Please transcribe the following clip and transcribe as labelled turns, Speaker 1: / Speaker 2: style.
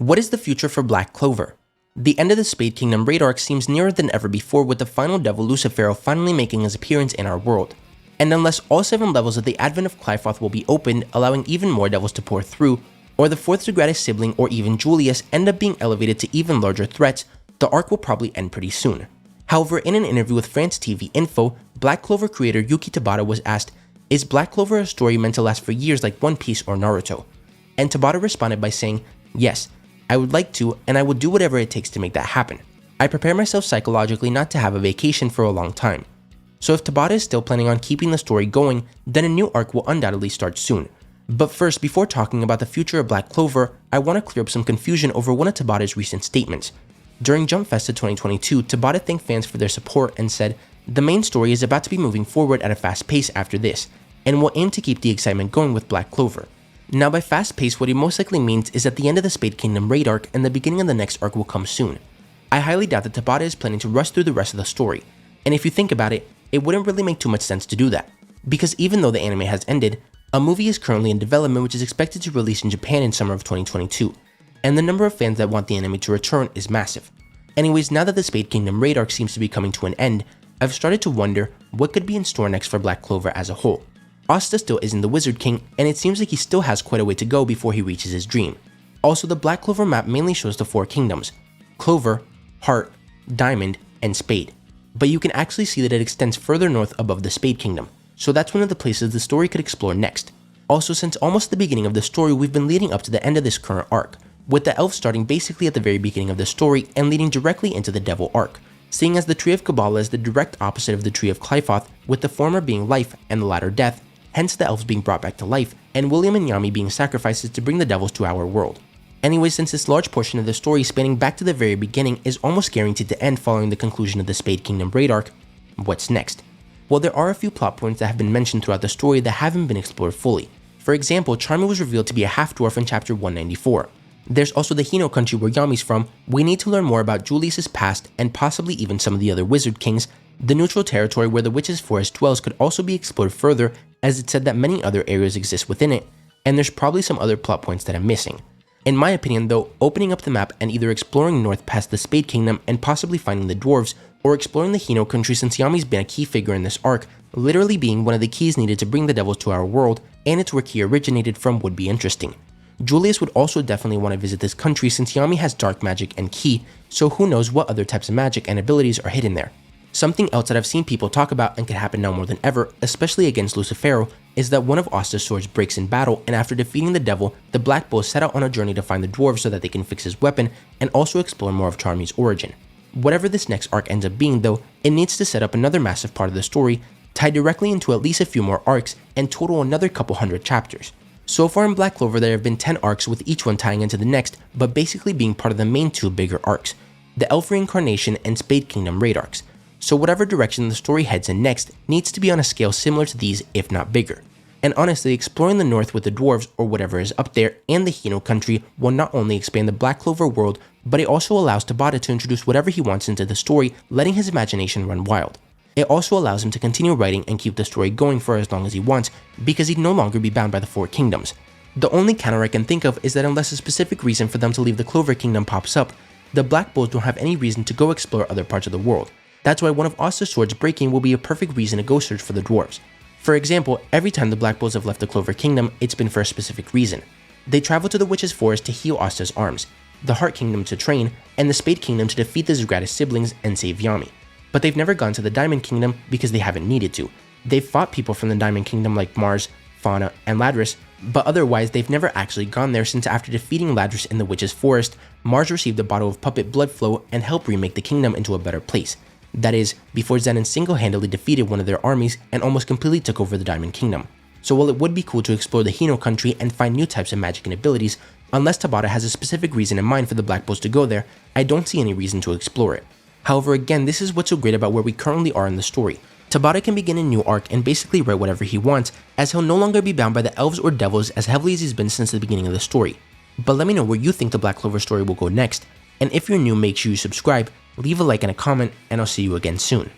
Speaker 1: What is the future for Black Clover? The end of the Spade Kingdom Raid Arc seems nearer than ever before, with the final devil Lucifero finally making his appearance in our world. And unless all 7 levels of the Advent of Qliphoth will be opened, allowing even more devils to pour through, or the 4th Zogratis sibling or even Julius end up being elevated to even larger threats, the arc will probably end pretty soon. However, in an interview with Francetvinfo, Black Clover creator Yuki Tabata was asked, "Is Black Clover a story meant to last for years like One Piece or Naruto?" And Tabata responded by saying, "Yes, I would like to, and I will do whatever it takes to make that happen. I prepare myself psychologically not to have a vacation for a long time." So if Tabata is still planning on keeping the story going, then a new arc will undoubtedly start soon. But first, before talking about the future of Black Clover, I want to clear up some confusion over one of Tabata's recent statements. During Jump Festa 2022, Tabata thanked fans for their support and said, "The main story is about to be moving forward at a fast pace after this, and will aim to keep the excitement going with Black Clover." Now by fast pace, what he most likely means is that the end of the Spade Kingdom Raid Arc and the beginning of the next arc will come soon. I highly doubt that Tabata is planning to rush through the rest of the story, and if you think about it, it wouldn't really make too much sense to do that. Because even though the anime has ended, a movie is currently in development which is expected to release in Japan in summer of 2022, and the number of fans that want the anime to return is massive. Anyways, now that the Spade Kingdom Raid Arc seems to be coming to an end, I've started to wonder what could be in store next for Black Clover as a whole. Asta still isn't the Wizard King, and it seems like he still has quite a way to go before he reaches his dream. Also, the Black Clover map mainly shows the 4 kingdoms: Clover, Heart, Diamond, and Spade. But you can actually see that it extends further north above the Spade Kingdom, so that's one of the places the story could explore next. Also, since almost the beginning of the story, we've been leading up to the end of this current arc, with the Elves starting basically at the very beginning of the story and leading directly into the Devil arc, seeing as the Tree of Kabbalah is the direct opposite of the Tree of Qliphoth, with the former being life and the latter death, hence the Elves being brought back to life, and William and Yami being sacrifices to bring the devils to our world. Anyway, since this large portion of the story spanning back to the very beginning is almost guaranteed to end following the conclusion of the Spade Kingdom Raid Arc, what's next? Well, there are a few plot points that have been mentioned throughout the story that haven't been explored fully. For example, Charmy was revealed to be a half-dwarf in chapter 194. There's also the Hino Country where Yami's from. We need to learn more about Julius's past and possibly even some of the other wizard kings. The neutral territory where the Witch's Forest dwells could also be explored further, as it's said that many other areas exist within it, and there's probably some other plot points that I'm missing. In my opinion though, opening up the map and either exploring north past the Spade Kingdom and possibly finding the Dwarves, or exploring the Hino Country since Yami's been a key figure in this arc, literally being one of the keys needed to bring the devils to our world, and it's where he originated from, would be interesting. Julius would also definitely want to visit this country since Yami has dark magic and ki, so who knows what other types of magic and abilities are hidden there. Something else that I've seen people talk about and could happen now more than ever, especially against Lucifero, is that one of Asta's swords breaks in battle, and after defeating the devil, the Black Bulls set out on a journey to find the Dwarves so that they can fix his weapon and also explore more of Charmy's origin. Whatever this next arc ends up being though, it needs to set up another massive part of the story, tied directly into at least a few more arcs and total another couple hundred chapters. So far in Black Clover there have been 10 arcs with each one tying into the next, but basically being part of the main 2 bigger arcs, the Elf Reincarnation and Spade Kingdom Raid Arcs. So whatever direction the story heads in next needs to be on a scale similar to these, if not bigger. And honestly, exploring the north with the Dwarves or whatever is up there and the Hino Country will not only expand the Black Clover world, but it also allows Tabata to introduce whatever he wants into the story, letting his imagination run wild. It also allows him to continue writing and keep the story going for as long as he wants, because he'd no longer be bound by the 4 kingdoms. The only counter I can think of is that unless a specific reason for them to leave the Clover Kingdom pops up, the Black Bulls don't have any reason to go explore other parts of the world. That's why one of Asta's swords breaking will be a perfect reason to go search for the Dwarves. For example, every time the Black Bulls have left the Clover Kingdom, it's been for a specific reason. They travel to the Witch's Forest to heal Asta's arms, the Heart Kingdom to train, and the Spade Kingdom to defeat the Zogratis siblings and save Yami. But they've never gone to the Diamond Kingdom because they haven't needed to. They've fought people from the Diamond Kingdom like Mars, Fauna, and Ladris, but otherwise they've never actually gone there since after defeating Ladris in the Witch's Forest, Mars received a bottle of puppet blood flow and helped remake the kingdom into a better place. That is, before Zenon single-handedly defeated one of their armies and almost completely took over the Diamond Kingdom. So while it would be cool to explore the Hino Country and find new types of magic and abilities, unless Tabata has a specific reason in mind for the Black Bulls to go there, I don't see any reason to explore it. However, again, this is what's so great about where we currently are in the story. Tabata can begin a new arc and basically write whatever he wants, as he'll no longer be bound by the Elves or Devils as heavily as he's been since the beginning of the story. But let me know where you think the Black Clover story will go next, and if you're new, make sure you subscribe, leave a like and a comment, and I'll see you again soon.